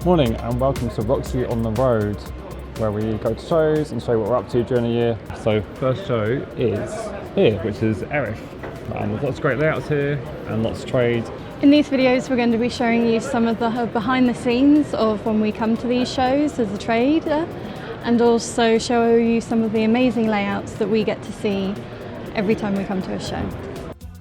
Morning and welcome to Roxley on the Road, where we go to shows and show what we're up to during the year. So first show is here, which is Erith, and there's lots of great layouts here and lots of trade. In these videos we're going to be showing you some of the behind the scenes of when we come to these shows as a trader, and also show you some of the amazing layouts that we get to see every time we come to a show.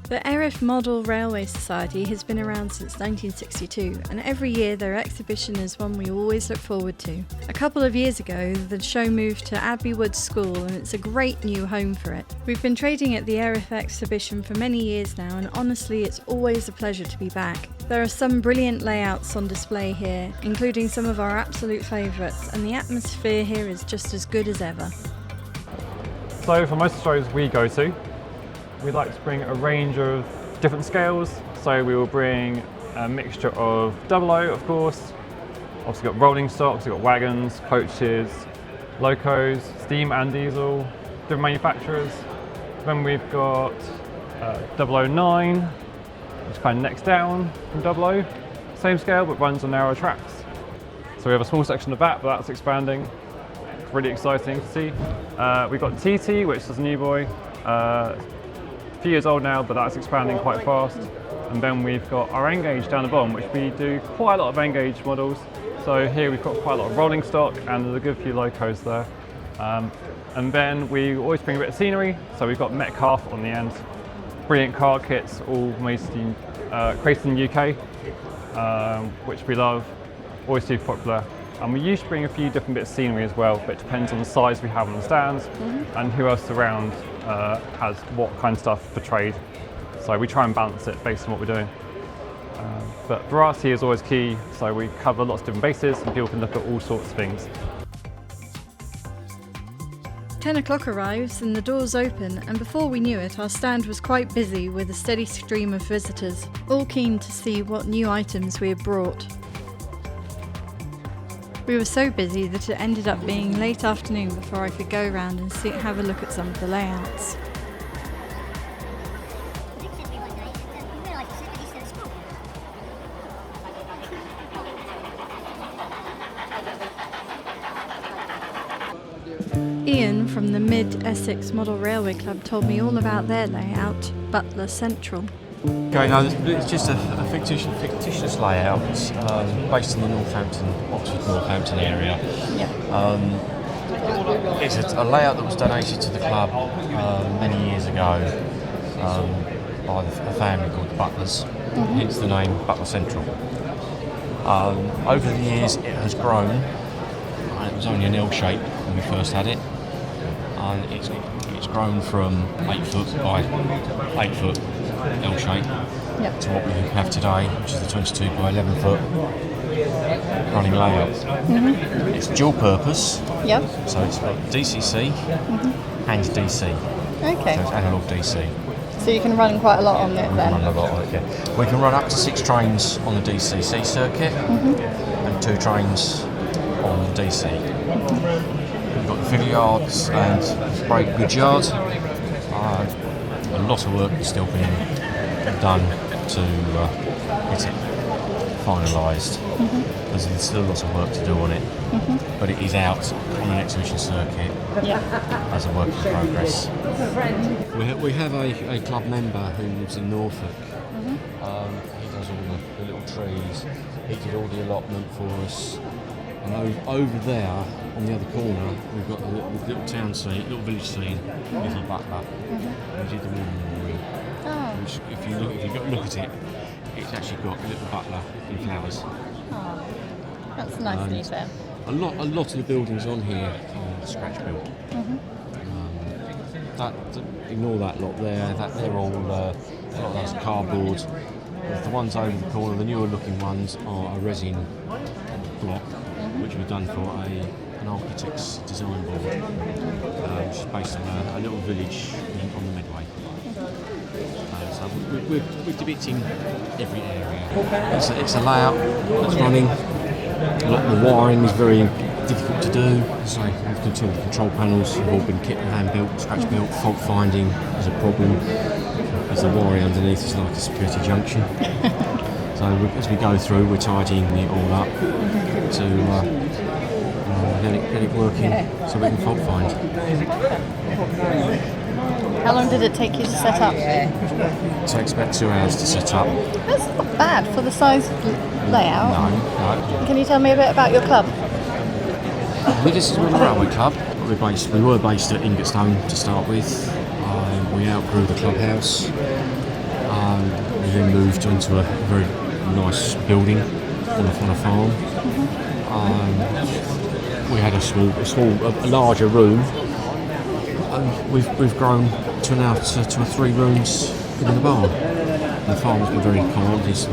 The Erith Model Railway Society has been around since 1962, and every year their exhibition is one we always look forward to. A couple of years ago the show moved to Abbey Wood School, and it's a great new home for it. We've been trading at the Erith exhibition for many years now, and honestly it's always a pleasure to be back. There are some brilliant layouts on display here, including some of our absolute favourites, and the atmosphere here is just as good as ever. So for most of the shows we go to, we like to bring a range of different scales. So we will bring a mixture of 00, of course. Obviously got rolling stocks, we've got wagons, coaches, locos, steam and diesel, different manufacturers. Then we've got 009, which is kind of next down from 00. Same scale, but runs on narrow tracks. So we have a small section of that, but that's expanding. It's really exciting to see. We've got TT, which is a new boy. Few years old now, but that's expanding quite fast. And then we've got our N-gauge down the bottom, which we do quite a lot of N-gauge models. So here we've got quite a lot of rolling stock and there's a good few locos there. And then we always bring a bit of scenery. So we've got Metcalf on the end. Brilliant car kits, all mostly created in the UK, which we love, always too popular. And we usually bring a few different bits of scenery as well, but it depends on the size we have on the stands and who else around has what kind of stuff for trade. So we try and balance it based on what we're doing. But variety is always key, so we cover lots of different bases and people can look at all sorts of things. 10 o'clock arrives and the doors open, and before we knew it our stand was quite busy with a steady stream of visitors, all keen to see what new items we had brought. We were so busy that it ended up being late afternoon before I could go around and have a look at some of the layouts. Ian from the Mid-Essex Model Railway Club told me all about their layout, Butler Central. Okay, no, it's just a fictitious layout based in the Northampton area. Yeah. It's a layout that was donated to the club many years ago by a family called the Butlers, hence the name Butler Central. Over the years it has grown, and it was only an L shape when we first had it, and it's grown from 8 foot by 8 foot L shape to what we have today, which is the 22 by 11 foot running layout. It's dual purpose, so it's got DCC and DC. Okay. So it's analogue DC. So you can run quite a lot on it then? Run a lot on it, yeah. We can run up to 6 trains on the DCC circuit and 2 trains on the DC. We've got the filler yards and brake goods yard. A lot of work is still being done to get it finalised. There's still lots of work to do on it, but it is out on an exhibition circuit as a work in progress. We have a club member who lives in Norfolk. He does all the little trees. He did all the allotment for us. And over there, on the other corner, we've got the little town scene, little village scene, little Butler. We did the war memorial. Which, if you look at it, it's actually got a little Butler in flowers. Oh, that's nice detail. A lot of the buildings on here are scratch built. Ignore that lot there. They're all a lot of those cardboard. The ones over the corner, the newer looking ones, are a resin block, which we've done for an architect's design board, which is based on a little village on the Medway. So we're depicting every area. It's a layout that's running. A lot of the wiring is very difficult to do. So you can tell the control panels have all been kit and hand built, scratch built. Fault finding is a problem, as the wiring underneath is like a security junction. So as we go through, we're tidying it all up. to get it working so we can fault find. How long did it take you to set up? It takes about 2 hours to set up. That's not bad for the size layout. No. Can you tell me a bit about your club? This is a railway club. We were based at Ingatstone to start with. We outgrew the clubhouse. We then moved into a very nice building on a farm. We had a larger room. And we've grown to now to 3 rooms in the barn. The farmers were very kind. He's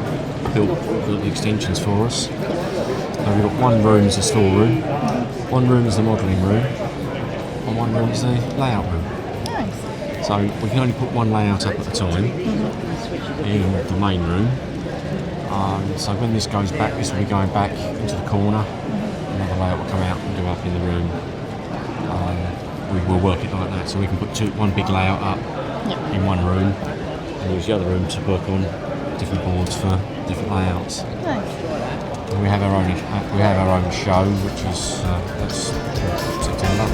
built the extensions for us. We've got 1 room as a storeroom, 1 room as the modelling room, and 1 room as the layout room. Nice. So we can only put 1 layout up at a time in the main room. So when this goes back, this will be going back into the corner. Another layout will come out and go up in the room. We will work it like that, so we can put 1 big layout up in 1 room and use the other room to work on different boards for different layouts. Nice. And we have our own show, which is that's September.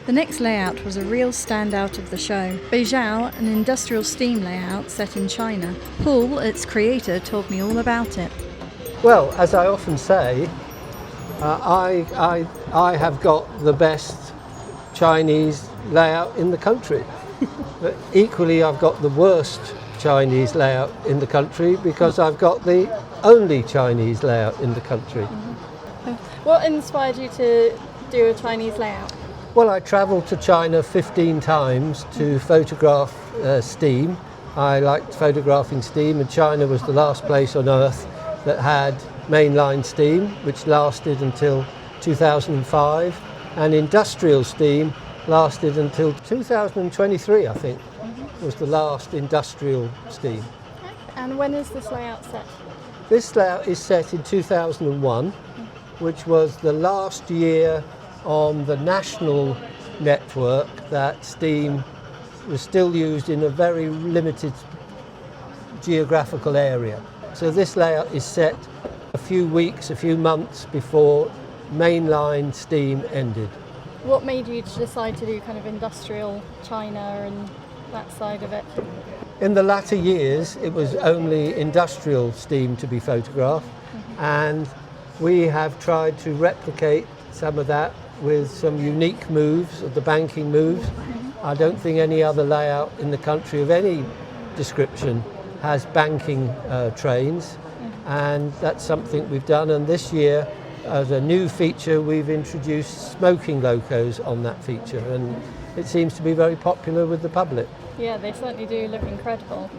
The next layout was a real standout of the show. Beijiao, an industrial steam layout set in China. Paul, its creator, told me all about it. Well, as I often say, I have got the best Chinese layout in the country. But equally, I've got the worst Chinese layout in the country because I've got the only Chinese layout in the country. What inspired you to do a Chinese layout? Well, I travelled to China 15 times to photograph steam. I liked photographing steam, and China was the last place on earth that had mainline steam, which lasted until 2005, and industrial steam lasted until 2023, I think, was the last industrial steam. And when is this layout set? This layout is set in 2001, which was the last year on the national network that steam was still used in a very limited geographical area. So this layout is set a few months before mainline steam ended. What made you decide to do kind of industrial China and that side of it? In the latter years, it was only industrial steam to be photographed, and we have tried to replicate some of that with some unique moves, the banking moves. I don't think any other layout in the country of any description has banking trains, and that's something we've done. And this year, as a new feature, we've introduced smoking locos on that feature, and it seems to be very popular with the public. Yeah, they certainly do look incredible.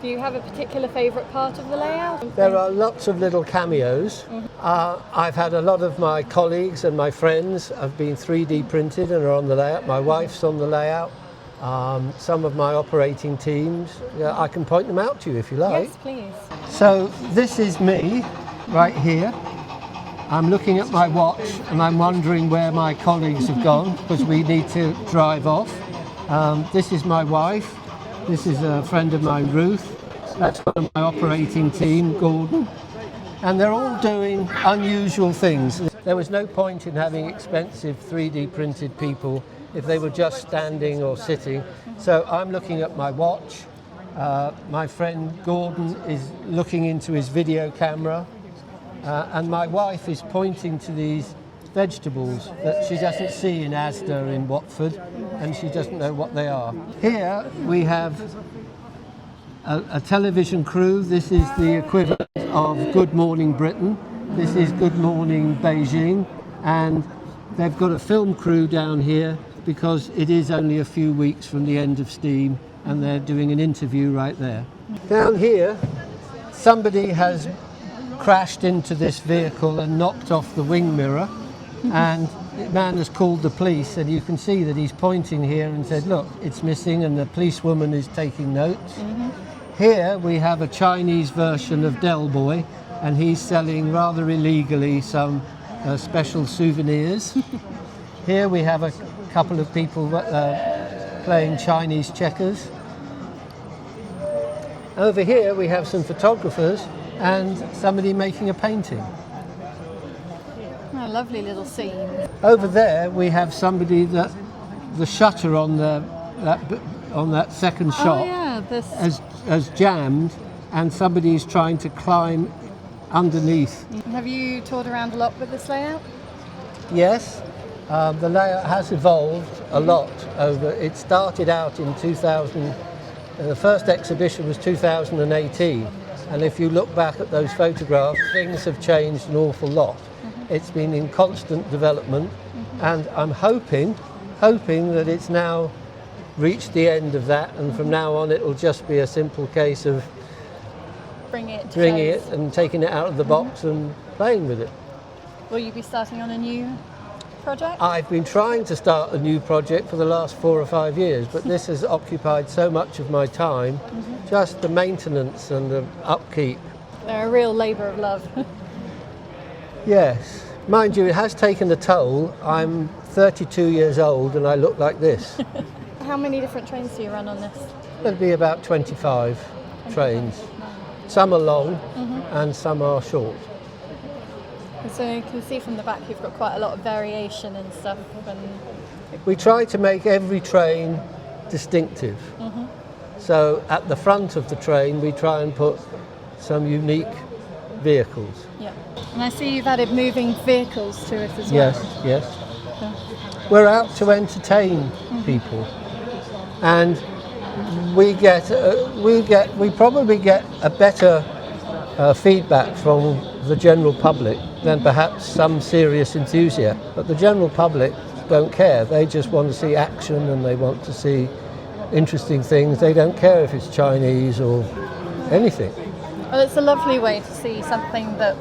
Do you have a particular favourite part of the layout? There are lots of little cameos. I've had a lot of my colleagues and my friends have been 3D printed and are on the layout. My wife's on the layout. Some of my operating teams. I can point them out to you if you like. Yes, please. So this is me right here. I'm looking at my watch and I'm wondering where my colleagues have gone because we need to drive off. This is my wife. This is a friend of mine, Ruth. That's one of my operating team, Gordon. And they're all doing unusual things. There was no point in having expensive 3D printed people if they were just standing or sitting. So I'm looking at my watch. My friend Gordon is looking into his video camera. And my wife is pointing to these vegetables that she doesn't see in Asda in Watford, and she doesn't know what they are. Here we have a television crew. This is the equivalent of Good Morning Britain. This is Good Morning Beijing, and they've got a film crew down here because it is only a few weeks from the end of steam, and they're doing an interview right there. Down here, somebody has crashed into this vehicle and knocked off the wing mirror, and the man has called the police, and you can see that he's pointing here and said, look, it's missing, and the policewoman is taking notes. Here we have a Chinese version of Del Boy, and he's selling rather illegally some special souvenirs. Here we have a couple of people playing Chinese checkers. Over here we have some photographers and somebody making a painting. Oh, lovely little scene. Over there we have somebody that the shutter on that second shop has jammed, and somebody's trying to climb underneath. Have you toured around a lot with this layout? Yes, the layout has evolved a lot over. It started out in 2000. The first exhibition was 2018, and if you look back at those photographs, things have changed an awful lot. It's been in constant development, and I'm hoping that it's now reached the end of that, and from now on it'll just be a simple case of bringing it and taking it out of the box and playing with it. Will you be starting on a new project? I've been trying to start a new project for the last 4 or 5 years, but this has occupied so much of my time, just the maintenance and the upkeep. They're a real labour of love. Yes. Mind you, it has taken a toll. I'm 32 years old and I look like this. How many different trains do you run on this? There'll be about 25 trains. Some are long and some are short. So you can see from the back you've got quite a lot of variation and stuff. And we try to make every train distinctive. So at the front of the train we try and put some unique vehicles. yeah. And I see you've added moving vehicles to it as well. Yes. We're out to entertain people, and we probably get a better feedback from the general public than perhaps some serious enthusiasts. But the general public don't care. They just want to see action and they want to see interesting things. They don't care if it's Chinese or anything. Well, it's a lovely way to see something that,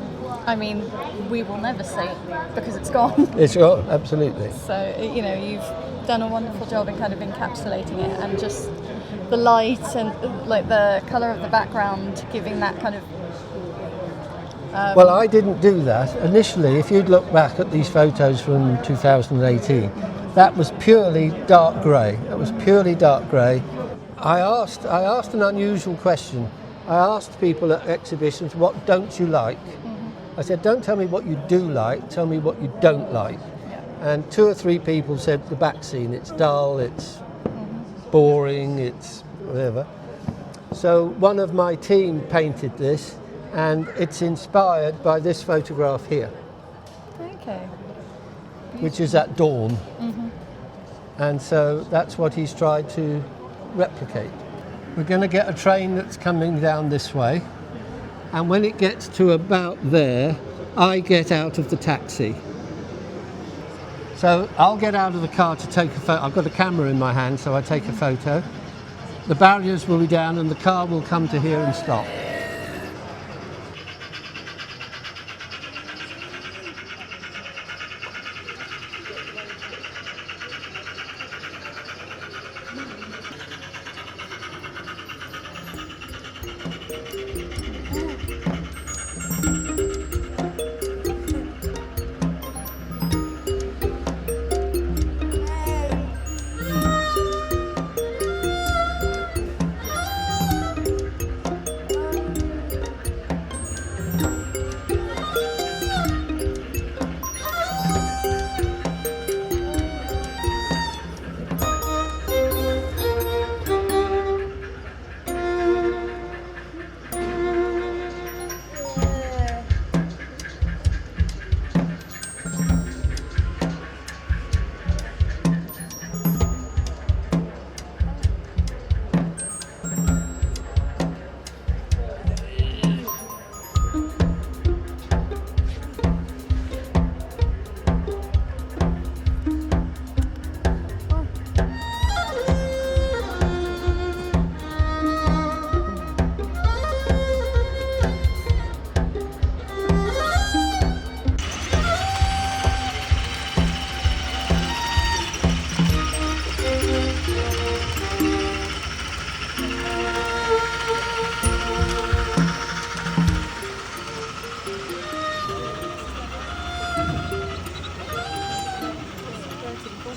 I mean, we will never see because it's gone. It's gone, absolutely. So, you know, you've done a wonderful job in kind of encapsulating it, and just the light and like the colour of the background giving that kind of... Well, I didn't do that. Initially, if you'd look back at these photos from 2018, that was purely dark grey. It was purely dark grey. I asked an unusual question. I asked people at exhibitions, what don't you like? I said, don't tell me what you do like, tell me what you don't like. And 2 or 3 people said the back scene, it's dull, it's boring, it's whatever. So one of my team painted this, and it's inspired by this photograph here, Okay. which is at dawn. And so that's what he's tried to replicate. We're going to get a train that's coming down this way, and when it gets to about there, I get out of the taxi. So I'll get out of the car to take a photo. I've got a camera in my hand, so I take a photo. The barriers will be down and the car will come to here and stop.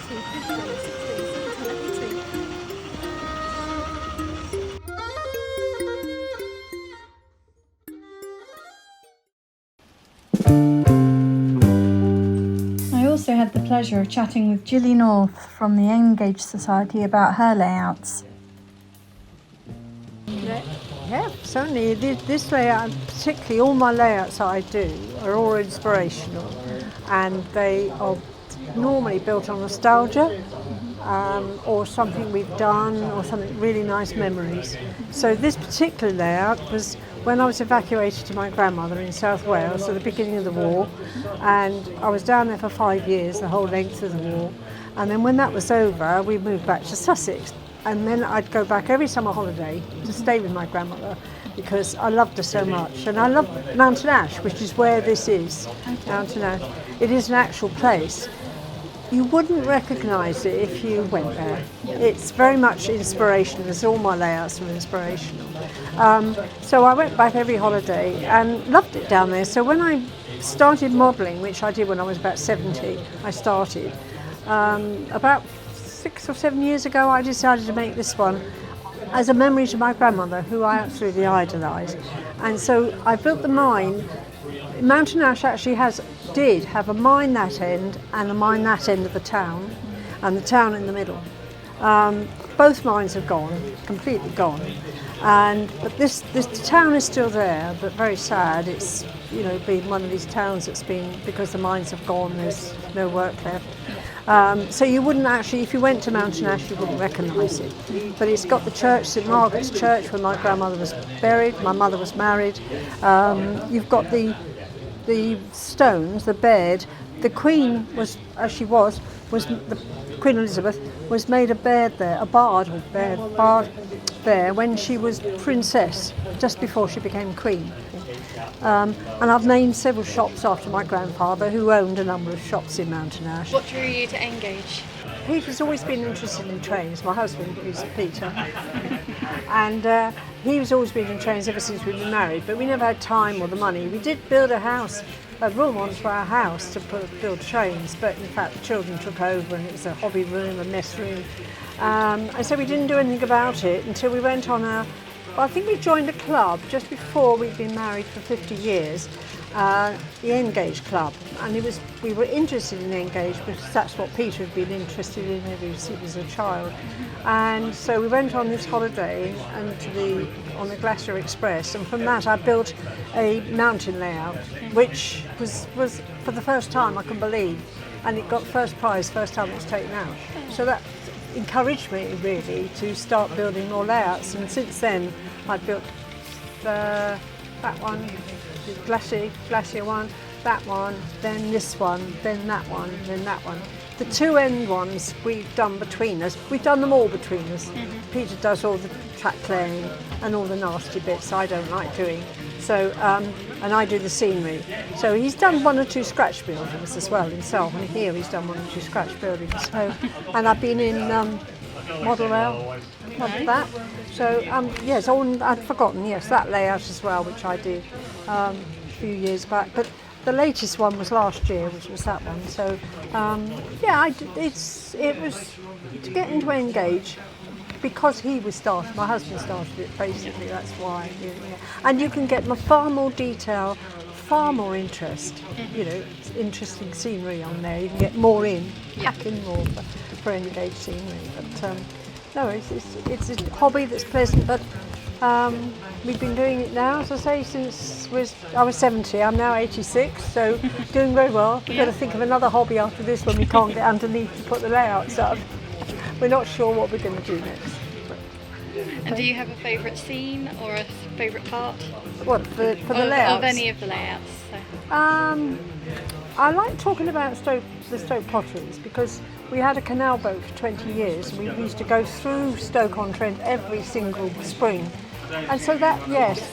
I also had the pleasure of chatting with Gilly North from the Engage Society about her layouts. Yeah, certainly. This layout, particularly all my layouts that I do, are all inspirational, and they are normally built on nostalgia or something we've done or something really nice memories. So this particular layout was when I was evacuated to my grandmother in South Wales at the beginning of the war, and I was down there for 5 years, the whole length of the war. And then when that was over, we moved back to Sussex. And then I'd go back every summer holiday to stay with my grandmother because I loved her so much. And I love Mountain Ash, which is where this is, Mountain Ash. It is an actual place. You wouldn't recognise it if you went there. It's very much inspirational, as all my layouts are inspirational. So I went back every holiday and loved it down there. So when I started modelling, which I did when I was about 70, I started, about 6 or 7 years ago, I decided to make this one as a memory to my grandmother, who I absolutely idolised. And so I built the mine. Mountain Ash actually did have a mine that end and a mine that end of the town, and the town in the middle. Both mines have gone, completely gone. But this town is still there, but very sad. It's been one of these towns that's been, because the mines have gone, there's no work left. So you wouldn't actually, if you went to Mountain Ash, you wouldn't recognise it. But it's got the church, St Margaret's Church, where my grandmother was buried, my mother was married. You've got the stones, the bed. The Queen was, as she was the Queen Elizabeth was made a bed there, a bard there when she was princess, just before she became Queen. And I've named several shops after my grandfather, who owned a number of shops in Mountain Ash. What drew you to Engage? Peter's always been interested in trains. My husband is Peter. And he's always been in trains ever since we've been married, but we never had time or the money. We did build a room onto our house to build trains, but in fact the children took over and it was a hobby room, a mess room. And so we didn't do anything about it until we went on I think we joined a club just before we'd been married for 50 years, the Engage Club. And we were interested in Engage because that's what Peter had been interested in ever since he was a child. And so we went on this holiday on the Glacier Express, and from that I built a mountain layout, which was for the first time, I can believe, and it got first prize first time it was taken out. So that encouraged me really to start building more layouts, and since then I've built that one, the glacier one, that one, then this one, then that one, then that one. The two end ones we've done between us. We've done them all between us. Mm-hmm. Peter does all the track laying and all the nasty bits I don't like doing. So, and I do the scenery. So he's done 1 or 2 scratch buildings as well himself, and here he's done 1 or 2 scratch buildings. So, and I've been in Model Rail, that. So, yes, I'd forgotten, yes, that layout as well, which I did a few years back. But the latest one was last year, which was that one. So, it was to get into Engage. Because he was started, my husband started it basically, that's why. Yeah. And you can get far more detail, far more interest, interesting scenery on there. You can get more pack in more for Engage scenery. But no, it's a hobby that's pleasant, but we've been doing it now, as I say, since I was 70, I'm now 86, so doing very well. We've got to think of another hobby after this when we can't get underneath to put the layouts up. We're not sure what we're going to do next. And do you have a favourite scene or a favourite part? What, for the layouts? Of any of the layouts. So. I like talking about the Stoke potteries because we had a canal boat for 20 years. We used to go through Stoke-on-Trent every single spring. And so that's,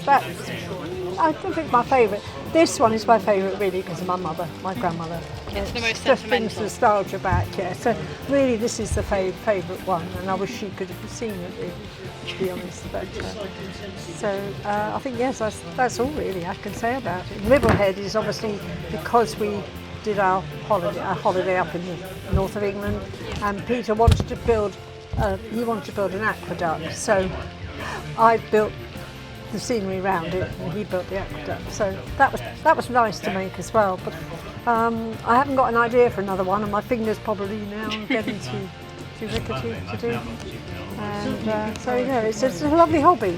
I don't think my favourite. This one is my favourite really because of my mother, my grandmother. It's the most just sentimental. brings nostalgia back, yeah. So really this is the favourite one, and I wish she could have seen it, really, to be honest. But, I think, yes, that's all really I can say about it. Ribblehead is obviously because we did our holiday up in the north of England, and Peter wanted to build an aqueduct. So I built the scenery around it, and he built the aqueduct. So that was nice to make as well. But I haven't got an idea for another one, and my fingers probably now getting too rickety to do. And so it's a lovely hobby.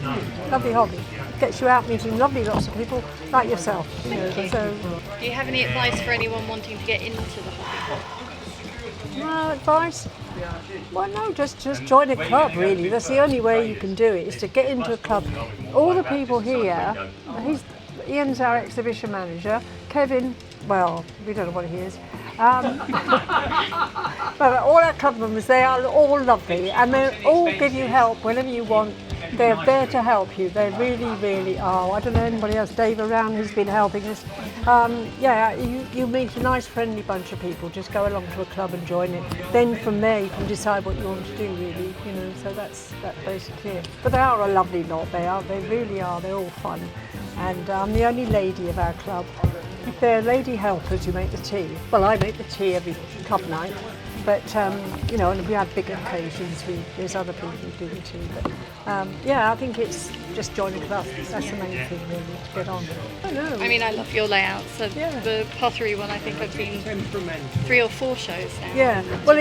Lovely hobby. Gets you out meeting lots of people like yourself. So. Do you have any advice for anyone wanting to get into the hobby? No advice? Well, no, just join a club, really. That's the only way you can do it, is to get into a club. All the people here, Ian's our exhibition manager, Kevin, well, we don't know what he is. But all our club members, they are all lovely, and they all give you help whenever you want. They're there to help you. They really, really are. I don't know anybody else. Dave around who's been helping us. You meet a nice, friendly bunch of people. Just go along to a club and join it. Then from there you can decide what you want to do, really. So that's basically it. But they are a lovely lot. They are. They really are. They're all fun. And I'm the only lady of our club. They're lady helpers who make the tea. Well, I make the tea every club night. But, and if we have big occasions, there's other people who do the tea. But, I think it's just join a club. That's the main thing, really, to get on. I know. I mean, I love your layouts. So the pottery one, I think I've been 3 or 4 shows now. Yeah, well,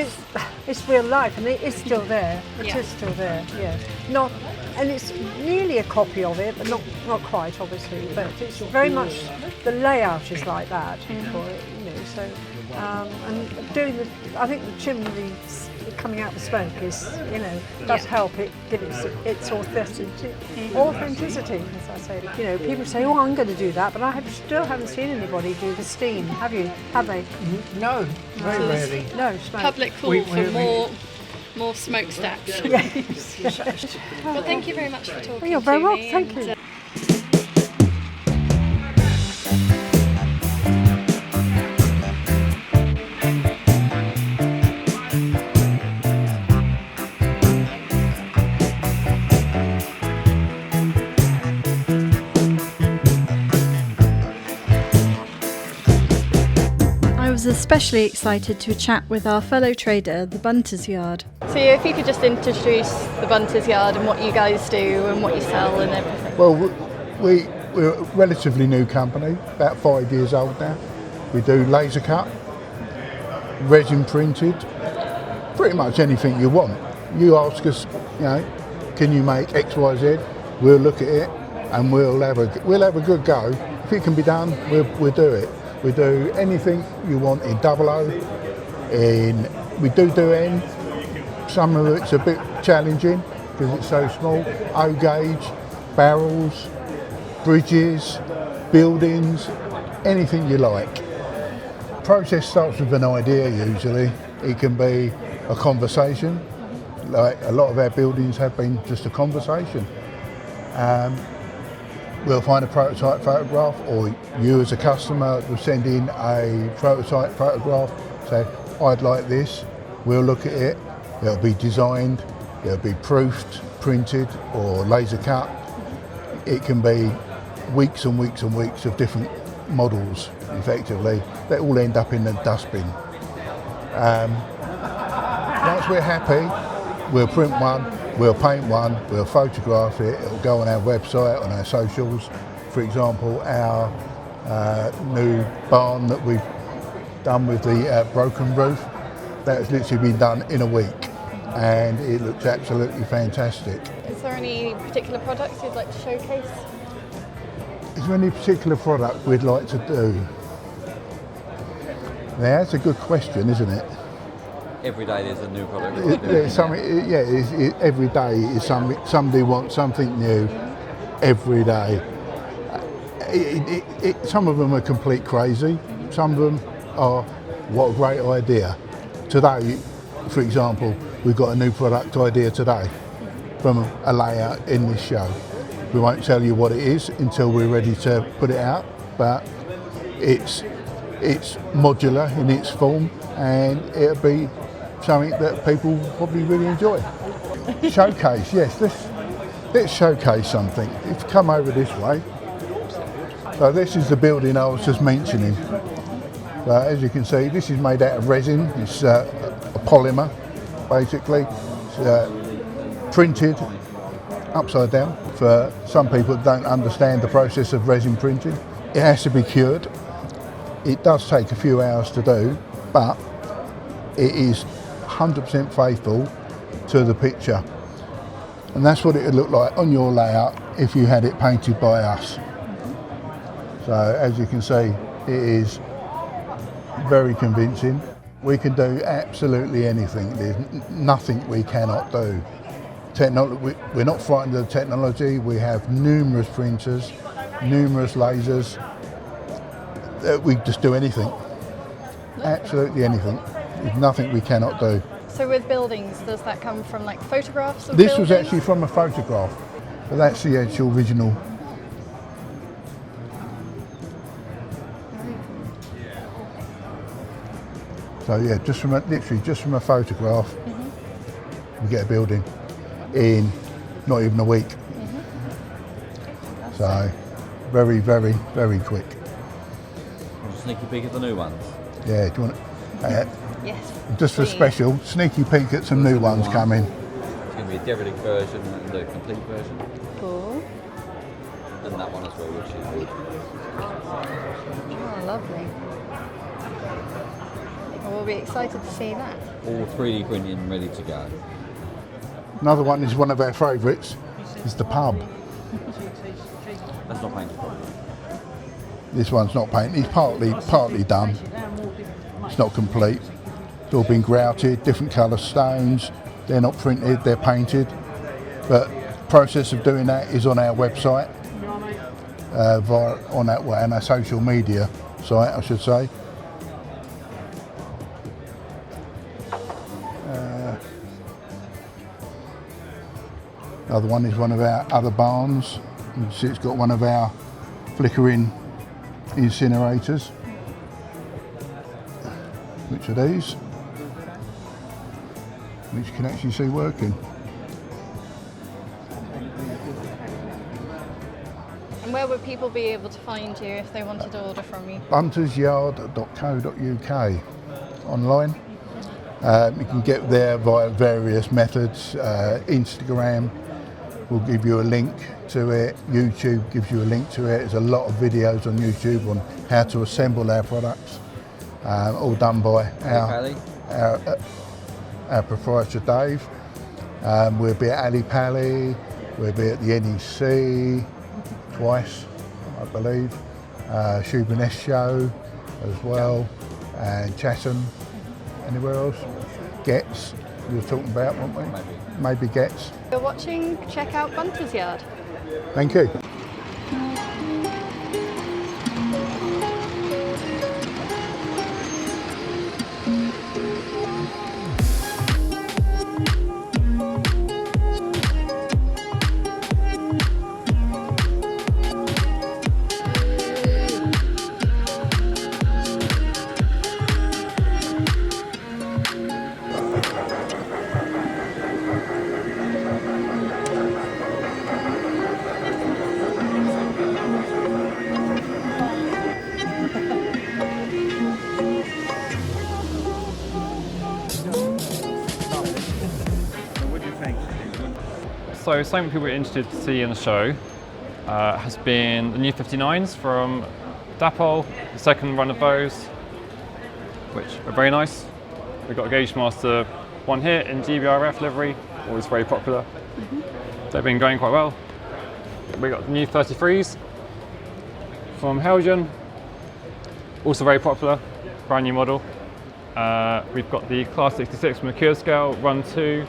it's real life, and it's still there. It is still there, yeah. And it's nearly a copy of it, but not quite, obviously. But it's very much, the layout is like that for it, so. And I think the chimneys coming out the smoke does help it give its authenticity, as I say. People say, "Oh, I'm going to do that," but I still haven't seen anybody do the steam. Have you? Have they? No, very rarely. No smoke. Public call for more smokestacks. Yes. Well, thank you very much for talking to me. You're very welcome. Thank you. I was especially excited to chat with our fellow trader, the Bunter's Yard. So if you could just introduce the Bunter's Yard and what you guys do and what you sell and everything. Well, we're a relatively new company, about 5 years old now. We do laser cut, resin printed, pretty much anything you want. You ask us, can you make X, Y, Z? We'll look at it and we'll have a good go. If it can be done, we'll do it. We do anything you want in 00, we do N. Some of it's a bit challenging because it's so small. O-gauge, barrels, bridges, buildings, anything you like. Process starts with an idea usually. It can be a conversation, like a lot of our buildings have been just a conversation. We'll find a prototype photograph, or you as a customer will send in a prototype photograph, say, I'd like this. We'll look at it, it'll be designed, it'll be proofed, printed or laser cut. It can be weeks and weeks and weeks of different models, effectively. They all end up in the dustbin. Once we're happy, we'll print one, we'll paint one, we'll photograph it, it'll go on our website, on our socials. For example, our new barn that we've done with the broken roof, that's literally been done in a week and it looks absolutely fantastic. Is there any particular products you'd like to showcase? Is there any particular product we'd like to do? Now, that's a good question, isn't it? Every day there's a new product. Every day is somebody wants something new every day. Some of them are complete crazy. Some of them are, what a great idea. Today, for example, we've got a new product idea today from a layout in this show. We won't tell you what it is until we're ready to put it out, but it's modular in its form and it'll be something that people will probably really enjoy. Showcase, yes, let's showcase something. If you come over this way. So this is the building I was just mentioning. So as you can see, this is made out of resin. It's a polymer, basically. It's printed upside down. For some people that don't understand the process of resin printing, it has to be cured. It does take a few hours to do, but it is 100% faithful to the picture. And that's what it would look like on your layout if you had it painted by us. So as you can see, it is very convincing. We can do absolutely anything. There's nothing we cannot do. We're not frightened of the technology. We have numerous printers, numerous lasers. We just do anything. Absolutely anything. There's nothing we cannot do. So with buildings, does that come from like photographs of This buildings? was actually from a photograph, but that's the actual original. So yeah, literally just from a photograph, we get a building in not even a week. So very, very, very quick. Sneaky peek at the new ones. Yeah, do you want Yes. just for special, sneaky peek at some new ones coming. It's going to be a derelict version and a complete version. Cool. And that one as well, which is Oh, lovely. Well, we'll be excited to see that. all 3D printing and ready to go. Another one is one of our favourites, is the pub. That's not painted properly. This one's not painted, it's partly done. It's not complete. It's all been grouted, different colour stones. They're not printed, they're painted. But the process of doing that is on our website, on our social media site, I should say. Another one is one of our other barns. You can see it's got one of our flickering incinerators, which are these, which you can actually see working. And where would people be able to find you if they wanted to order from you? buntersyard.co.uk online. You can get there via various methods. Instagram will give you a link to it. YouTube gives you a link to it. There's a lot of videos on YouTube on how to assemble our products, all done by our proprietor Dave. We'll be at Ali Pally, we'll be at the NEC twice, I believe. Shoeburyness show as well, and Chatham. Anywhere else? Getz, we were talking about, weren't we? Maybe Getz. If you're watching, check out Bunter's Yard. Thank you. So something people are interested to see in the show has been the new 59s from Dapol, the second run of those, which are very nice. We've got a Gauge Master one here in GBRF livery, always very popular. They've been going quite well. We've got the new 33s from Helgen, also very popular, brand new model. We've got the Class 66 Mercure scale, run 2.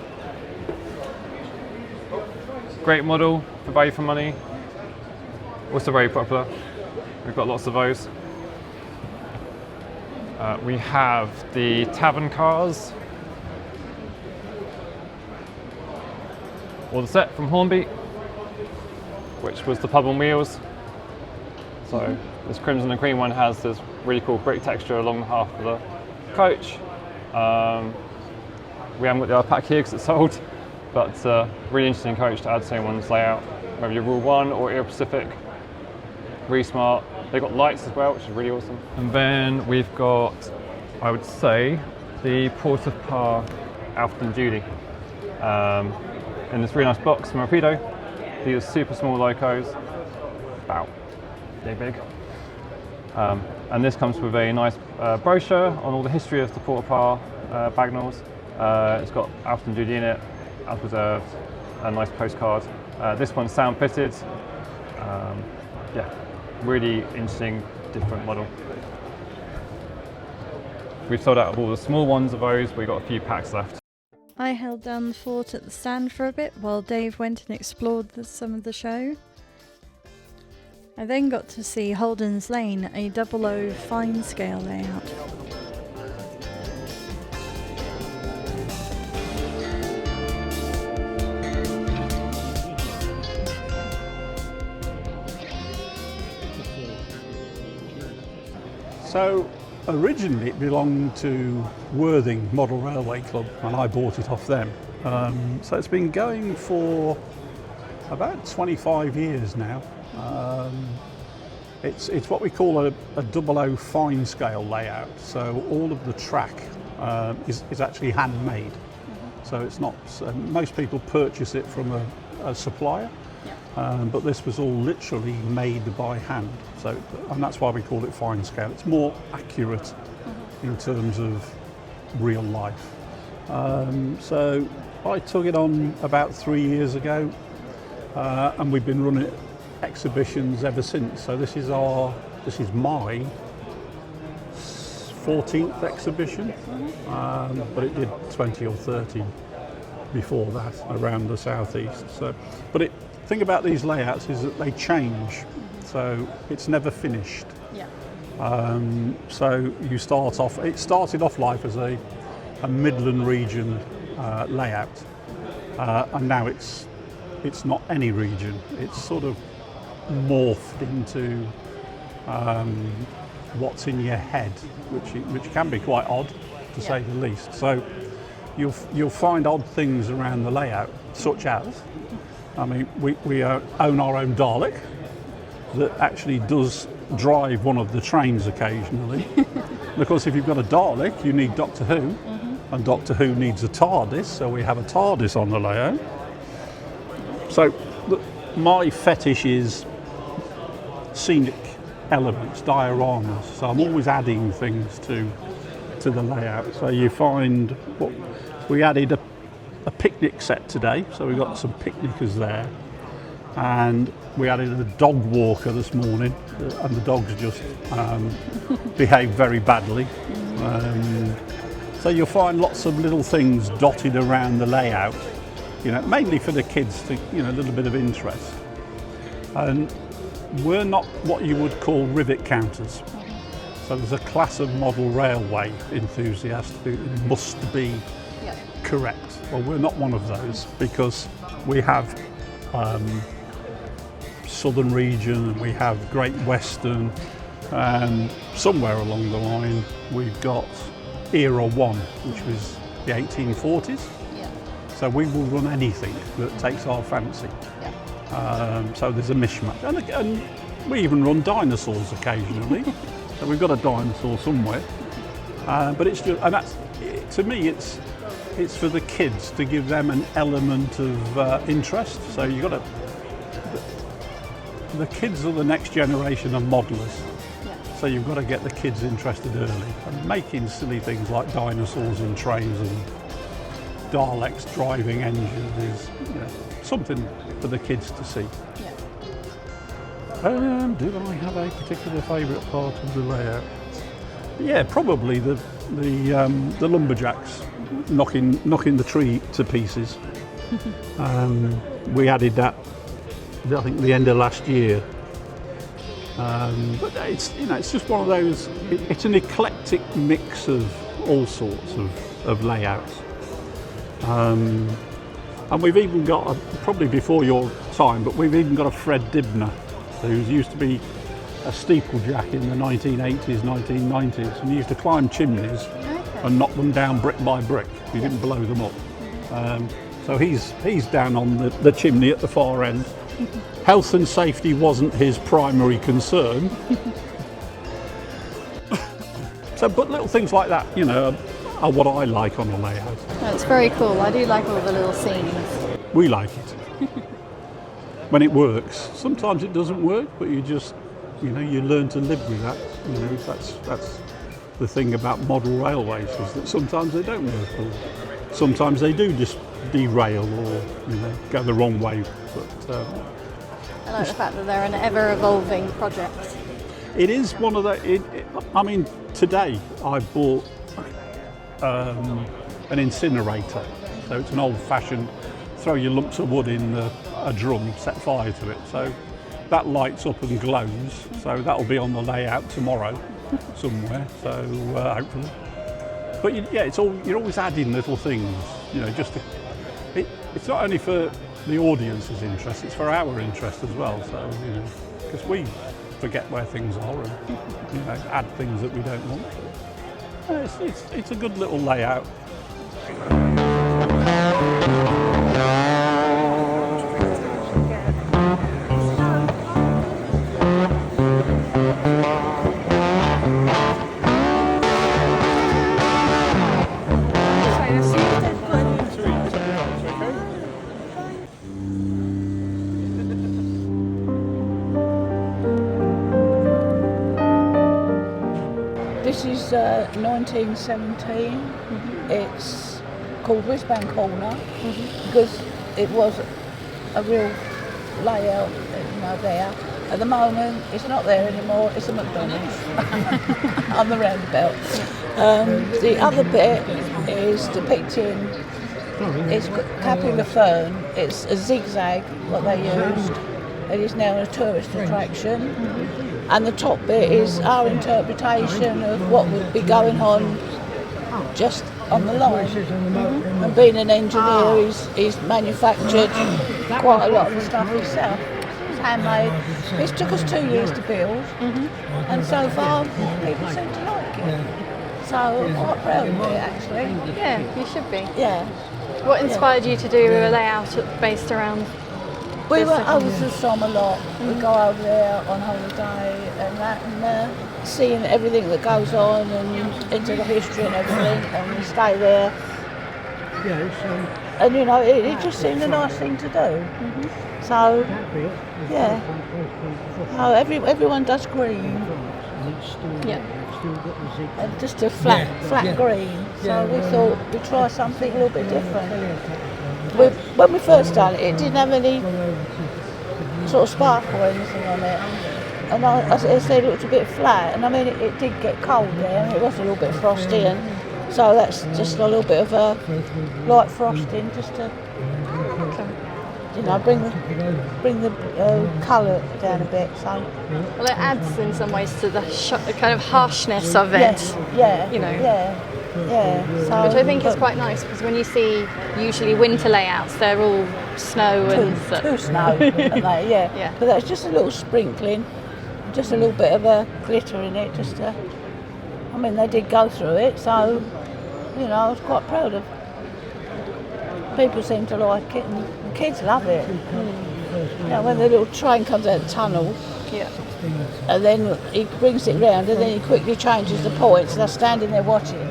Great model for value for money, also very popular. We've got lots of those. We have the Tavern cars, or the set from Hornby, which was the pub on wheels. So this crimson and cream one has this really cool brick texture along the half of the coach. We haven't got the unpack here because it's sold. But really interesting coach to add to anyone's layout, whether you're Rule 1 or Air Pacific. Really smart, They've got lights as well, which is really awesome. And then we've got, I would say, the Port of Par Alfred and Judy. In this really nice box from Rapido. These are super small locos, about yay big. And this comes with a nice brochure on all the history of the Port of Par Bagnalls. It's got Alfred and Judy in it, as reserved, a nice postcard. This one's sound fitted. Yeah, really interesting, different model. We've sold out of all the small ones of those, but we've got a few packs left. I held down the fort at the stand for a bit while Dave went and explored some of the show. I then got to see Holden's Lane, a 00 fine scale layout. So originally it belonged to Worthing Model Railway Club and I bought it off them. So it's been going for about 25 years now. It's what we call a 00 fine scale layout. So all of the track is actually handmade. So it's not, most people purchase it from a supplier. But this was all literally made by hand, and that's why we call it fine scale. It's more accurate in terms of real life. So I took it on about 3 years ago, and we've been running exhibitions ever since. So this is my 14th exhibition, but it did 20 or 30 before that around the southeast. So, but the thing about these layouts is that they change, so it's never finished. So you start off. It started off life as a Midland region layout, and now it's not any region. It's sort of morphed into what's in your head, which can be quite odd, to say the least. So you'll find odd things around the layout, such as, I mean, we own our own Dalek that actually does drive one of the trains occasionally. And of course, if you've got a Dalek, you need Doctor Who, and Doctor Who needs a TARDIS, so we have a TARDIS on the layout. So my fetish is scenic elements, dioramas, so I'm always adding things to the layout. So you find, we added a picnic set today, so we've got some picnickers there, and we added a dog walker this morning, and the dogs just behaved very badly. So you'll find lots of little things dotted around the layout, mainly for the kids to, a little bit of interest. And we're not what you would call rivet counters. So there's a class of model railway enthusiast who must be correct. Well, we're not one of those, because we have Southern region and we have Great Western, and somewhere along the line we've got Era 1, which was the 1840s. So we will run anything that takes our fancy. So there's a mishmash, and we even run dinosaurs occasionally. So we've got a dinosaur somewhere, but it's just, and that's, to me, it's for the kids, to give them an element of interest. So you've got the kids are the next generation of modelers. So you've got to get the kids interested early, and making silly things like dinosaurs in trains and Daleks driving engines is something for the kids to see. Do I have a particular favourite part of the layout? Yeah, probably the lumberjacks knocking the tree to pieces. We added that, I think, the end of last year. But it's just one of those. It's an eclectic mix of all sorts of layouts. And we've even got, probably before your time, but we've even got a Fred Dibner, who used to be a steeplejack in the 1980s, 1990s, and he used to climb chimneys and knock them down brick by brick. He didn't blow them up. So he's down on the chimney at the far end, Health and safety wasn't his primary concern. So, but little things like that, you know, are what I like on a layout. That's very cool. I do like all the little scenes. We like it. When it works. Sometimes it doesn't work, but you just, you know, you learn to live with that. You know, that's the thing about model railways, is that sometimes they don't work, or sometimes they do just derail or, you know, go the wrong way. But I like the fact that they're an ever-evolving project. it is one of the. I mean, today I bought an incinerator, so it's an old-fashioned. Throw your lumps of wood in a drum, set fire to it. So that lights up and glows. So that'll be on the layout tomorrow somewhere. So hopefully. But yeah, it's all you're always adding little things. You know, just it's not only for the audience's interest; it's for our interest as well. So you know, because we forget where things are and you know add things that we don't want. It's a good little layout. This is 1917. It's called Wristband Corner because it was a real layout, you know, there. At the moment, it's not there anymore. It's a McDonald's on the roundabout. The other bit is depicting. It's Capilla Fern. It's a zigzag what they used. It is now a tourist attraction. And the top bit is our interpretation of what would be going on just on the line. And being an engineer, he's manufactured quite a lot of the stuff himself. It's handmade. It took us 2 years to build, and so far people seem to like it. So I'm quite proud of it, actually. Yeah, you should be. Yeah. What inspired you to do a layout based around? We went over to the Somme a lot. We go over there on holiday and that, and seeing everything that goes on and into the history and everything, and we stay there. And you know, it just seemed a nice thing to do. So, yeah. No, everyone does green. Yeah. And just a flat green. So we thought we'd try something a little bit different. When we first done it, it didn't have any sort of sparkle or anything on it. And as I said, it looked a bit flat. And I mean, it did get cold there, and it was a little bit frosty. And so that's just a little bit of a light frosting, just to, you know, bring the colour down a bit. So. Well, it adds in some ways to the kind of harshness of it. Yeah. You know. Yeah. Yeah, so, which I think is quite nice, because when you see usually winter layouts, they're all snow too snow, aren't they? Yeah. But that's just a little sprinkling, just a little bit of a glitter in it. Just to, I mean, they did go through it, so you know, I was quite proud of. People seem to like it, and the kids love it. You know, when the little train comes out of the tunnel. Yeah. And then he brings it round, and then he quickly changes the points. They're standing there watching,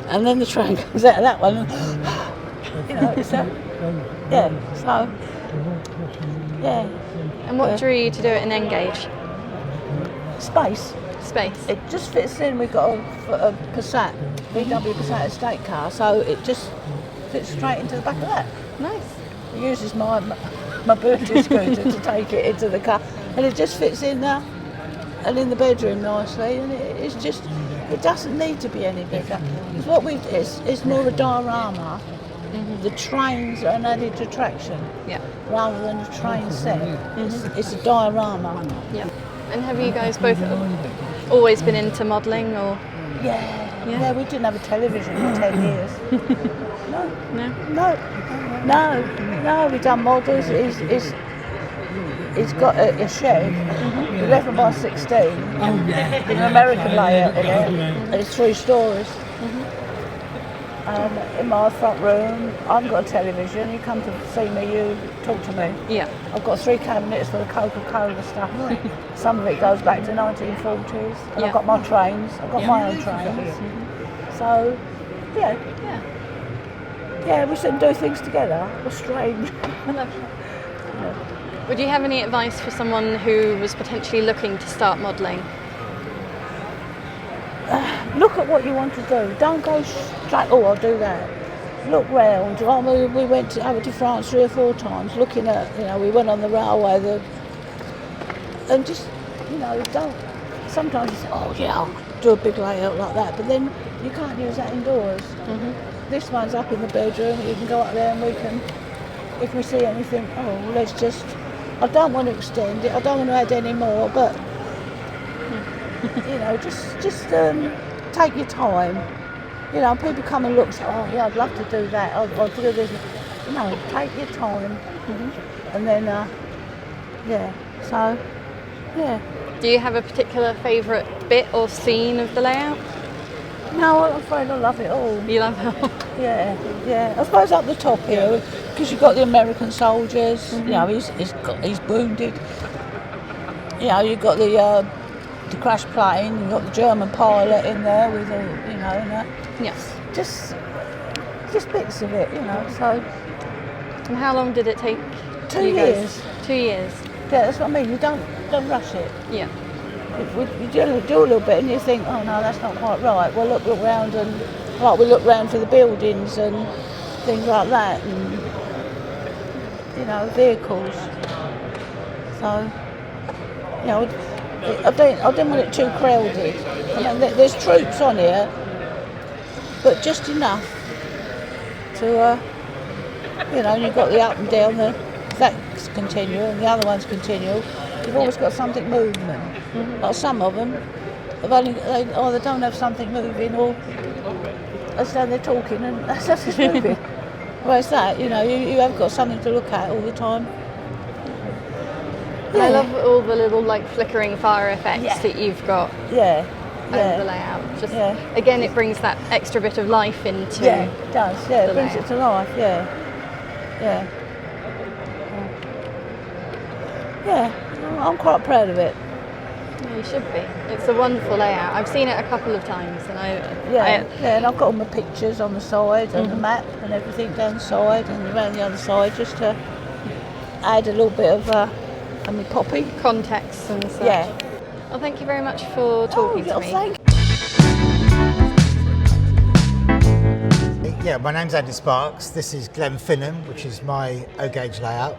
and then the train comes out of that one. And, you know, it's yeah. So yeah. And what drew you to do it in Engage? Space. Space. It just fits in. We've got a Passat, VW Passat estate car, so it just fits straight into the back of that. Nice. It uses my mobility scooter to take it into the car. And it just fits in there and in the bedroom nicely, and it's just, it doesn't need to be any bigger. Because what it's more a diorama. The trains are an added attraction, rather than a train set. It's a diorama. Yeah. And have you guys both always been into modelling, or? Yeah, we didn't have a television for 10 years. No, we've done models. It's got a shed, 11 by 16, an American layout in it, and it's 3 stories. In my front room, I've got a television. You come to see me, you talk to me. Yeah. I've got 3 cabinets full of Coca-Cola stuff. Some of it goes back to 1940s. And I've got my trains. I've got my own trains. So, yeah. Yeah, we shouldn't do things together. We're strange. Would you have any advice for someone who was potentially looking to start modelling? Look at what you want to do. Don't go straight, oh, I'll do that. Look round. We went over to France 3 or 4 times looking at, we went on the railway and just, don't. Sometimes you say, oh yeah, I'll do a big layout like that, but then you can't use that indoors. This one's up in the bedroom, you can go up there and we can, if we see anything, let's just, I don't want to extend it, I don't want to add any more, but just take your time. People come and look and say, oh yeah, I'd love to do that, I'll do this. No, take your time. And then, Do you have a particular favourite bit or scene of the layout? No, I'm afraid I love it all. You love it all? Yeah. I suppose up the top here, because you've got the American soldiers, he's wounded. You've got the crash plane, you've got the German pilot in there with all, and that. Yes. Just bits of it, so. And how long did it take? 2 years. 2 years. Yeah, that's what I mean, you don't rush it. Yeah. You do a little bit and you think, oh no, that's not quite right. Well, look round and, we look round for the buildings and things like that and, vehicles. So, I didn't want it too crowded. I mean, there's troops on here, but just enough to, you've got the up and down, that's continual and the other one's continual. You've always got something moving. Like some of them, they don't have something moving, or they stand there talking and that's just moving. Whereas that, you have got something to look at all the time. And I love all the little flickering fire effects that you've got. Yeah. Over the layout. Again, it brings that extra bit of life into. Yeah, it does. Yeah, it brings it to life. Yeah. I'm quite proud of it. Yeah, you should be. It's a wonderful layout. I've seen it a couple of times, and and I've got all my pictures on the side and the map and everything down the side and around the other side, just to add a little bit of poppy context and such. Yeah. Well, thank you very much for talking to me. Thank Yeah, my name's Andy Sparks. This is Glenfinnan, which is my O-gauge layout.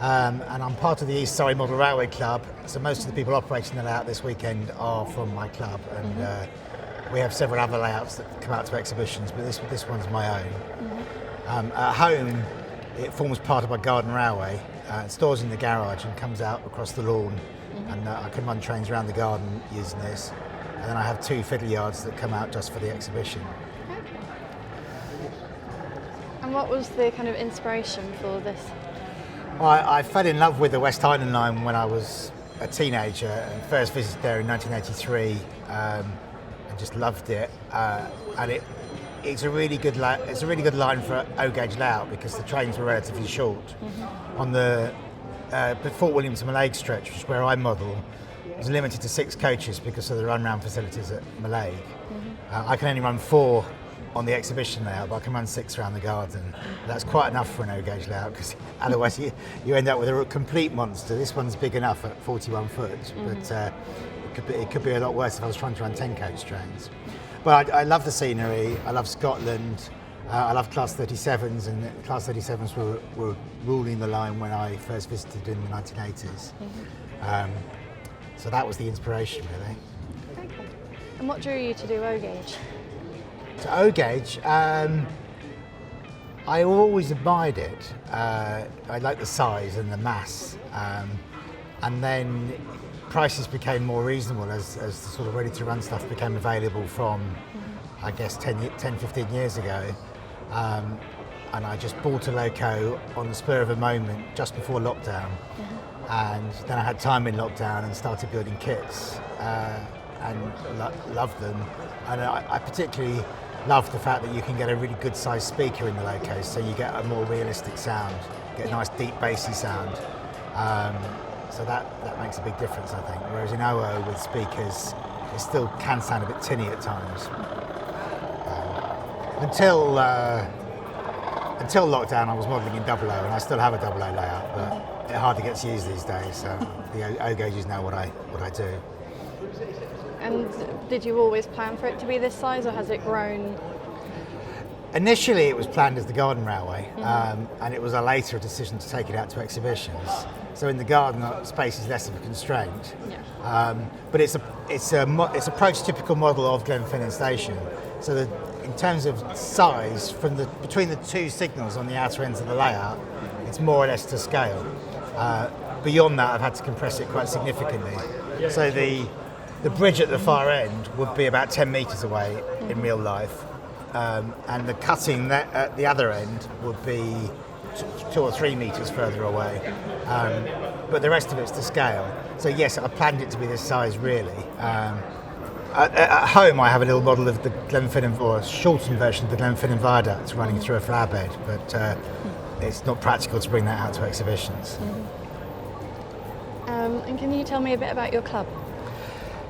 And I'm part of the East Surrey Model Railway Club, so most of the people operating the layout this weekend are from my club, and we have several other layouts that come out to exhibitions, but this one's my own. At home, it forms part of my garden railway. It stores in the garage and comes out across the lawn, and I can run trains around the garden using this. And then I have 2 fiddle yards that come out just for the exhibition. And what was the kind of inspiration for this? I fell in love with the West Highland line when I was a teenager and first visited there in 1983, and just loved it. And it's a really good line for O-gauge layout because the trains were relatively short. On the Fort William to Mallaig stretch, which is where I model, it was limited to 6 coaches because of the run-round facilities at Mallaig. I can only run 4 on the exhibition layout, but I can run 6 around the garden. That's quite enough for an O-gauge layout, because otherwise you end up with a complete monster. This one's big enough at 41 foot, but it could be a lot worse if I was trying to run 10 coach trains. But I love the scenery, I love Scotland, I love Class 37s, and Class 37s were ruling the line when I first visited in the 1980s. So that was the inspiration, really. Okay. And what drew you to do O-gauge? So O-gauge, I always admired it. I liked the size and the mass, and then prices became more reasonable as the sort of ready-to-run stuff became available from, I guess, 10-15 years ago. And I just bought a loco on the spur of a moment just before lockdown, and then I had time in lockdown and started building kits, and loved them. And I particularly love the fact that you can get a really good sized speaker in the low-case, so you get a more realistic sound, get a nice deep bassy sound. So that makes a big difference, I think. Whereas in OO with speakers, it still can sound a bit tinny at times. Until lockdown, I was modelling in 00, and I still have a 00 layout, but it hardly gets used these days. So the O gauges know what I do. And did you always plan for it to be this size, or has it grown? Initially, it was planned as the garden railway, and it was a later decision to take it out to exhibitions. So in the garden, space is less of a constraint. Yeah. But it's a prototypical model of Glenfinnan Station. So that in terms of size, between the two signals on the outer ends of the layout, it's more or less to scale. Beyond that, I've had to compress it quite significantly. So the bridge at the far end would be about 10 metres away in real life, and the cutting at the other end would be 2 or 3 metres further away. But the rest of it's to scale. So yes, I planned it to be this size really. At home, I have a little model of the Glenfinnan, or a shortened version of the Glenfinnan viaduct running through a flower bed, but it's not practical to bring that out to exhibitions. And can you tell me a bit about your club?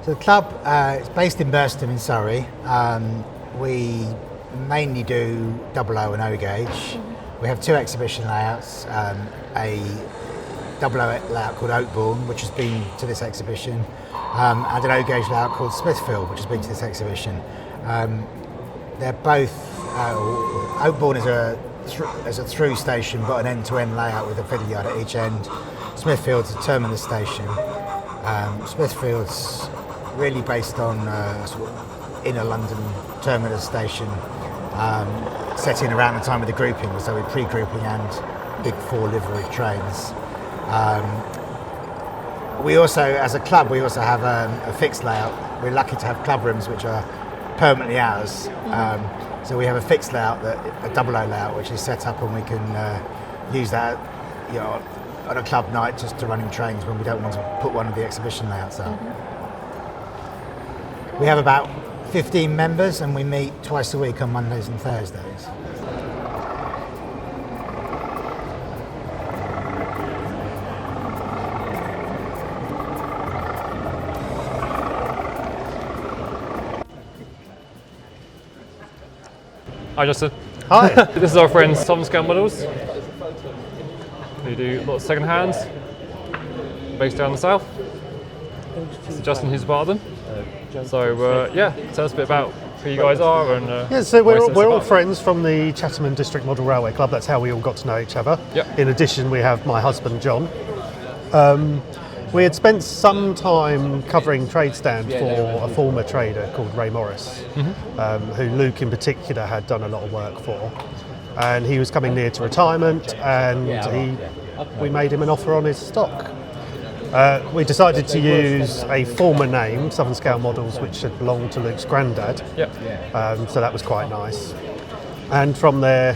So the club is based in Burston in Surrey. We mainly do 00 and O gauge. We have 2 exhibition layouts, a 00 layout called Oakbourne, which has been to this exhibition, and an O gauge layout called Smithfield, which has been to this exhibition. They're both, Oakbourne is a through station, but an end-to-end layout with a fiddle yard at each end. Smithfield's a terminus station. Smithfield's really based on sort of inner London terminus station, set in around the time of the grouping, so with pre-grouping and big 4 livery trains. We also, as a club, we also have a fixed layout. We're lucky to have club rooms which are permanently ours. So we have a fixed layout, a 00 layout, which is set up, and we can use that, on a club night just to running trains when we don't want to put one of the exhibition layouts up. We have about 15 members, and we meet twice a week on Mondays and Thursdays. Hi Justin. Hi. This is our friends Sovereign Scale Models. They do lots of second hands, based down the south. So Justin, who's part of them. So yeah, tell us a bit about who you guys are and. Yeah, so we're all friends from the Chatham and District Model Railway Club. That's how we all got to know each other. Yep. In addition, we have my husband John. We had spent some time covering trade stand for a former trader called Ray Morris, who Luke in particular had done a lot of work for. And he was coming near to retirement, and we made him an offer on his stock. We decided to use a former name, Southern Scale Models, which had belonged to Luke's granddad. So that was quite nice. And from there,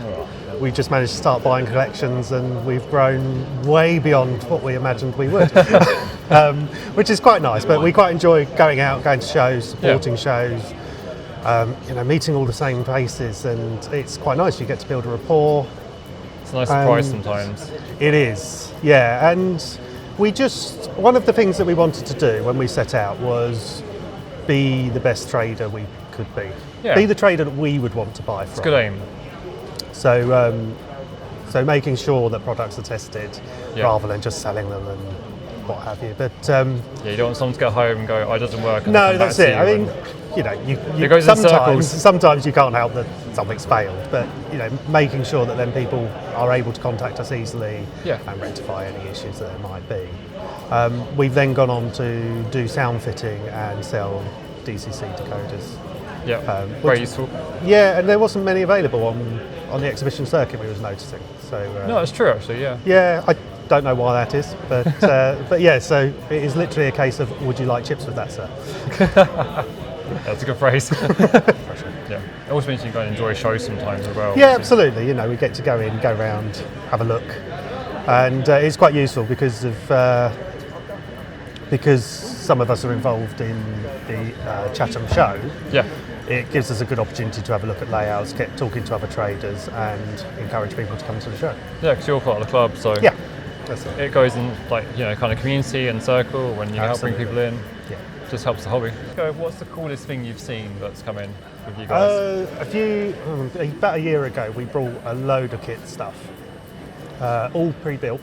we just managed to start buying collections, and we've grown way beyond what we imagined we would, which is quite nice. But we quite enjoy going out, going to shows, supporting shows, meeting all the same faces, and it's quite nice. You get to build a rapport. It's a nice surprise sometimes. It is, yeah. And one of the things that we wanted to do when we set out was be the best trader we could be. Be the trader that we would want to buy from. It's a good aim. So making sure that products are tested rather than just selling them and what have you. But you don't want someone to go home and go, "Oh, it doesn't work." And no, that's it. I mean, it goes in circles. Sometimes you can't help that something's failed, but making sure that then people are able to contact us easily and rectify any issues that there might be. We've then gone on to do sound fitting and sell DCC decoders. Very useful. Yeah, and there wasn't many available on the exhibition circuit, we was noticing. So no, it's true actually. Yeah, I don't know why that is, but but yeah, so it is literally a case of, would you like chips with that, sir? That's a good phrase. It also means you can go and enjoy shows sometimes as well. Yeah, absolutely. We get to go in, go around, have a look, and it's quite useful because some of us are involved in the Chatham show. it gives us a good opportunity to have a look at layouts, get talking to other traders, and encourage people to come to the show. Yeah, because you're part of the club, so Yeah, that's it. it goes in like kind of community and circle when you help bring people in. Yeah. Just helps the hobby. Go. What's the coolest thing you've seen that's come in with you guys? About a year ago, we brought a load of kit stuff, all pre-built,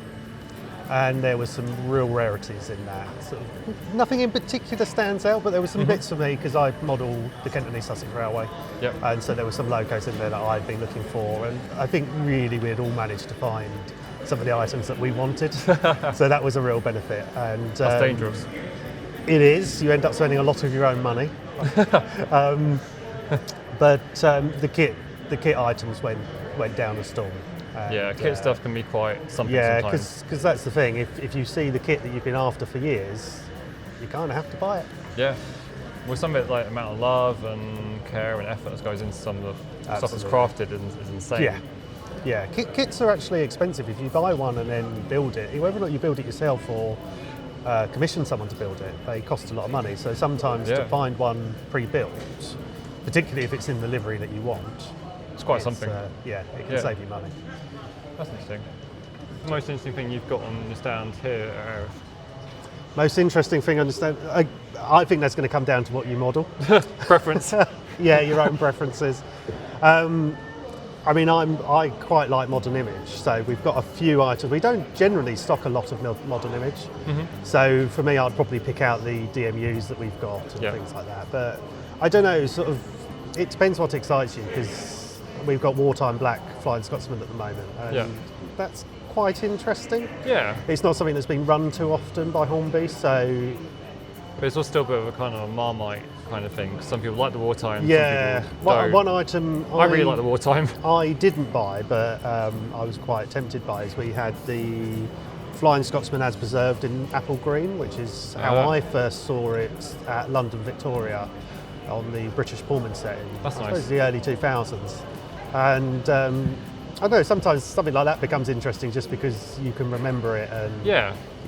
and there was some real rarities in that. So nothing in particular stands out, but there were some bits for me because I model the Kent and East Sussex Railway, and so there were some logos in there that I'd been looking for, and I think really we'd all managed to find some of the items that we wanted, so that was a real benefit. And That's dangerous. It is. You end up spending a lot of your own money, but the kit items went down a storm. And, kit stuff can be quite something because sometimes. that's the thing. If you see the kit that you've been after for years, you kind of have to buy it. Yeah. Well, some of it, like amount of love and care and effort that goes into some of the stuff that's crafted is insane. Yeah. Kits are actually expensive. If you buy one and then build it, whether or not you build it yourself or commission someone to build it, they cost a lot of money. So sometimes to find one pre-built, particularly if it's in the livery that you want, it's quite something. It can save you money. That's interesting. The most interesting thing you've got on your stand here at Erith? Most interesting thing, I think that's going to come down to what you model. Preference. Yeah, your own preferences. I mean, I quite like Modern Image, so we've got a few items. We don't generally stock a lot of Modern Image, so for me, I'd probably pick out the DMUs that we've got and things like that. But I don't know, it depends what excites you, because we've got Wartime Black Flying Scotsman at the moment, and that's quite interesting. Yeah. It's not something that's been run too often by Hornby, so... But it's also still a bit of a kind of a Marmite kind of thing. Some people like the Wartime, yeah. some people don't. One item I really like the Wartime. I didn't buy, but I was quite tempted by, is we had the Flying Scotsman as preserved in apple green, which is how I first saw it at London Victoria on the British Pullman set in That's I nice. suppose the early 2000s. And I don't know, sometimes something like that becomes interesting just because you can remember it and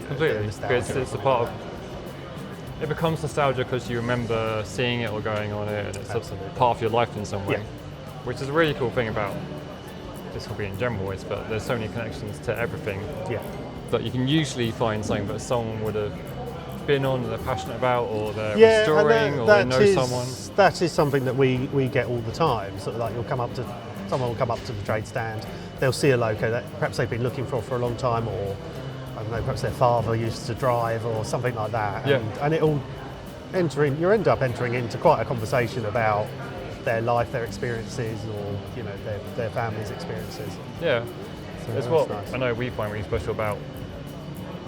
completely. Because it's a part of it becomes nostalgia because you remember seeing it or going on it, and it's a part of your life in some way, which is a really cool thing about this hobby in general. But there's so many connections to everything that you can usually find something that someone would have been on, that they're passionate about, or they're restoring, or they know someone. That is something that we get all the time. So like someone will come up to the trade stand, they'll see a loco that perhaps they've been looking for a long time, or I don't know, perhaps their father used to drive or something like that, and it'll you end up entering into quite a conversation about their life, their experiences, or their family's experiences. Yeah, so it's what nice. I know we find really special about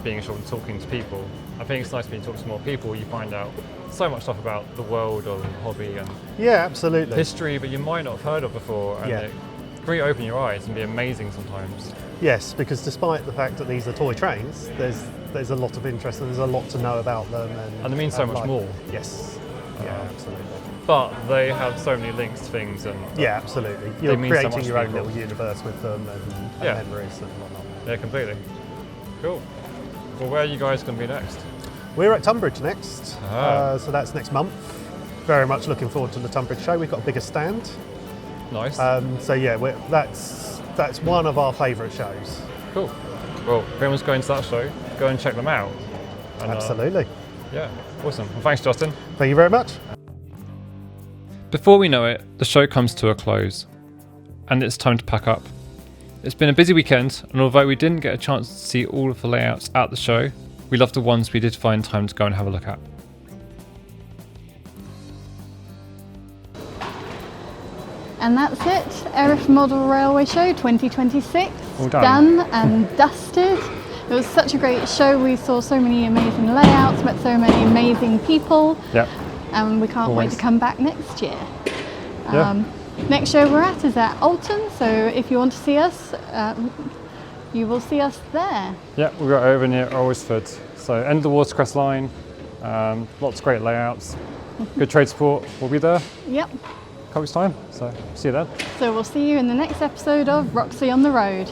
being sort of talking to people. I think it's nice when you talk to more people, you find out so much stuff about the world of hobby and absolutely history that you might not have heard of before, and it can really open your eyes and be amazing sometimes. Yes, because despite the fact that these are toy trains, there's a lot of interest and there's a lot to know about them, and they mean so much more. Yes, absolutely. But they have so many links to things, and absolutely. You're creating your own little universe with them and memories and whatnot. Yeah, completely. Cool. Well, where are you guys going to be next? We're at Tunbridge next, so that's next month. Very much looking forward to the Tunbridge show. We've got a bigger stand. Nice. That's one of our favourite shows. Cool. Well, if anyone's going to that show, go and check them out. And, absolutely. Awesome. Well, thanks, Justin. Thank you very much. Before we know it, the show comes to a close, and it's time to pack up. It's been a busy weekend, and although we didn't get a chance to see all of the layouts at the show, we loved the ones we did find time to go and have a look at. And that's it, Erith Model Railway Show 2026. All done and dusted. It was such a great show. We saw so many amazing layouts, met so many amazing people. And we can't wait to come back next year. Next show we're at is at Alton, so if you want to see us, you will see us there. Yeah, we've got over near Alresford. So end of the Watercress line, lots of great layouts, good trade support. We'll be there. Yep. Couple weeks' time, so see you then. So we'll see you in the next episode of Roxley on the Road.